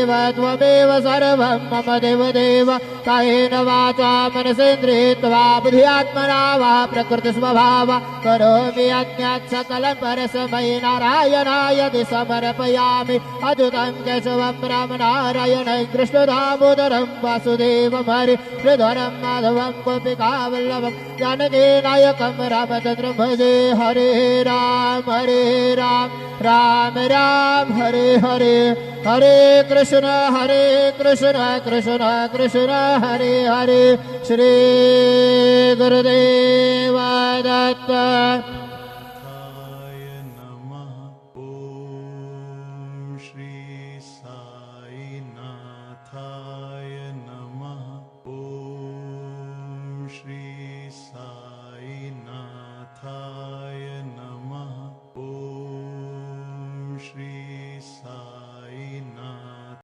देव त्वमेव सर्वं मम देवदेव कायेन वाचा मनसेन्द्रियेर्वा बुद्ध्यात्मना वा प्रकृतिस्वभावा करोमि यज्ञात् सकलं परस्मै नारायणाय समर्पयामि अच्युतं केशवं रामनारायणं कृष्णदामोदरं वासुदेवं हरि श्रीधरं माधवं गोपिकावल्लभं जानकीनायकं रामचन्द्रं भजे हरे राम राम राम हरे हरे हरे कृष्ण कृष्ण कृष्ण हरे हरे श्री गुरुदेव दत्त।